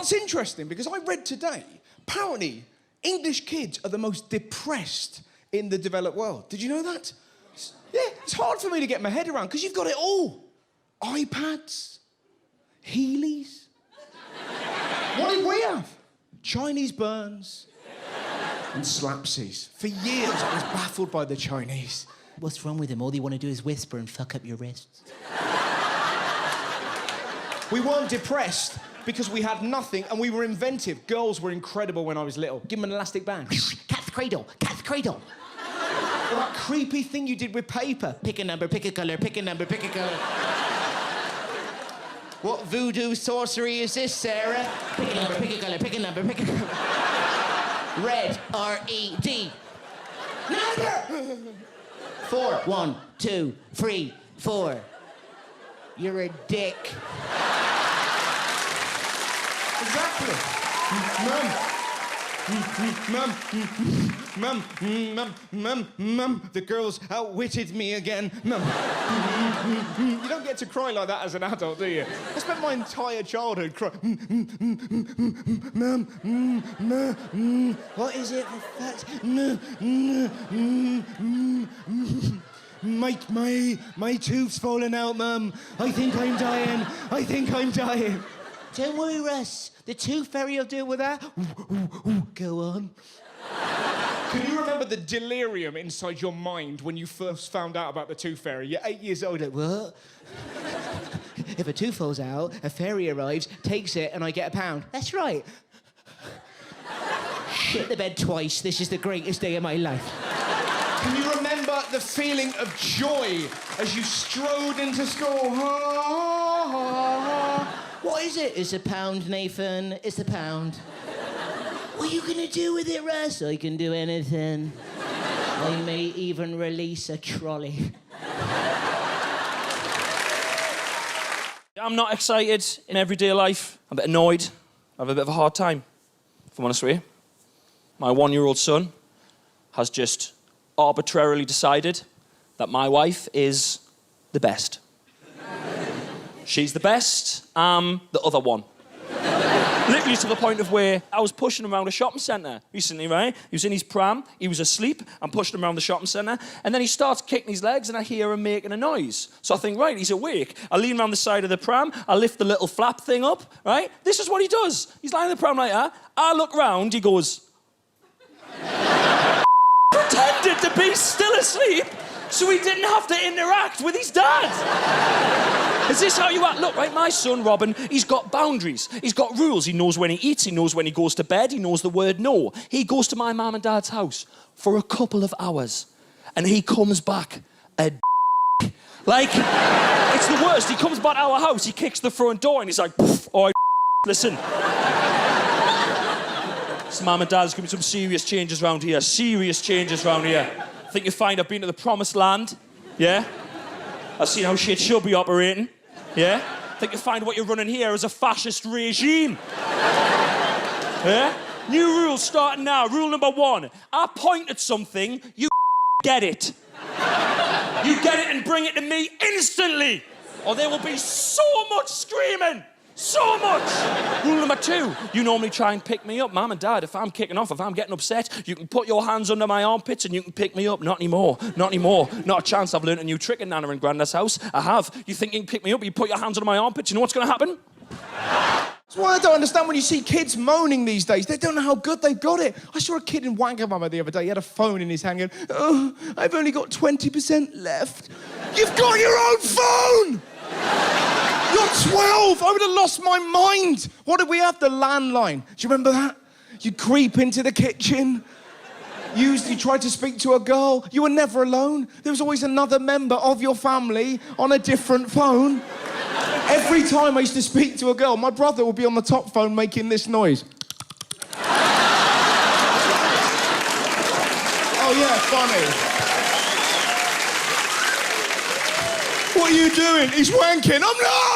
What's interesting, because I read today, apparently English kids are the most depressed in the developed world. Did you know that? Yeah, it's hard for me to get my head around because you've got it all. iPads, Heelys. What did we have? Chinese burns and slapsies. For years, I was baffled by the Chinese. What's wrong with them? All they want to do is whisper and fuck up your wrists. We weren't depressed because we had nothing and we were inventive. Girls were incredible when I was little. Give them an elastic band. Cat's cradle, cat's cradle. Or that creepy thing you did with paper. Pick a number, pick a colour, pick a number, pick a colour. What voodoo sorcery is this, Sarah? Pick a number, pick a colour, pick a number, pick a colour. Red, R-E-D. Number! 4. 1, 2, 3, 4. You're a dick. Exactly. Mum, the girls outwitted me again. Mum. You don't get to cry like that as an adult, do you? I spent my entire childhood crying. Mum, what is it for fat? My tooth's falling out, Mum. I think I'm dying. Don't worry, Russ. The tooth fairy will deal with that. Go on. Can you remember the delirium inside your mind when you first found out about the tooth fairy? You're 8 years old. What? If a tooth falls out, a fairy arrives, takes it, and I get £1. That's right. Shit the bed twice. This is the greatest day of my life. Can you remember the feeling of joy as you strode into school? What is it? It's £1, Nathan. It's £1. What are you gonna do with it, Russ? I can do anything. I may even release a trolley. I'm not excited in everyday life. I'm a bit annoyed. I have a bit of a hard time, if I'm honest with you. My 1-year-old son has just arbitrarily decided that my wife is the best. She's the best, I'm the other one. Literally to the point of where I was pushing him around a shopping centre recently, right? He was in his pram, he was asleep, I'm pushing him around the shopping centre, and then he starts kicking his legs and I hear him making a noise. So I think, right, he's awake. I lean around the side of the pram, I lift the little flap thing up, right? This is what he does. He's lying in the pram like that. I look round, he goes... pretended to be still asleep so he didn't have to interact with his dad. Is this how you act? Look, right, my son, Robin, he's got boundaries. He's got rules. He knows when he eats. He knows when he goes to bed. He knows the word no. He goes to my mum and dad's house for a couple of hours and he comes back a like, it's the worst. He comes back to our house, he kicks the front door and he's like, oh, listen. So mum and dad, there's going to be some serious changes around here. Serious changes around here. I think you'll find I've been to the promised land. Yeah? I've seen how shit should be operating. Yeah? I think you'll find what you're running here is a fascist regime. Yeah? New rules starting now. Rule number 1. I point at something, you get it. You get it and bring it to me instantly. Or there will be so much screaming. So much! Rule number 2, you normally try and pick me up. Mum and Dad, if I'm kicking off, if I'm getting upset, you can put your hands under my armpits and you can pick me up. Not anymore. Not anymore. Not a chance. I've learned a new trick in Nana and Grandad's house. I have. You think you can pick me up, you put your hands under my armpits, you know what's going to happen? That's why I don't understand when you see kids moaning these days. They don't know how good they've got it. I saw a kid in Wagamama the other day. He had a phone in his hand going, oh, I've only got 20% left. You've got your own phone! You're 12! I would have lost my mind. What did we have? The landline. Do you remember that? You creep into the kitchen. You tried to speak to a girl. You were never alone. There was always another member of your family on a different phone. Every time I used to speak to a girl, my brother would be on the top phone making this noise. Oh, yeah, funny. What are you doing? He's wanking. I'm not!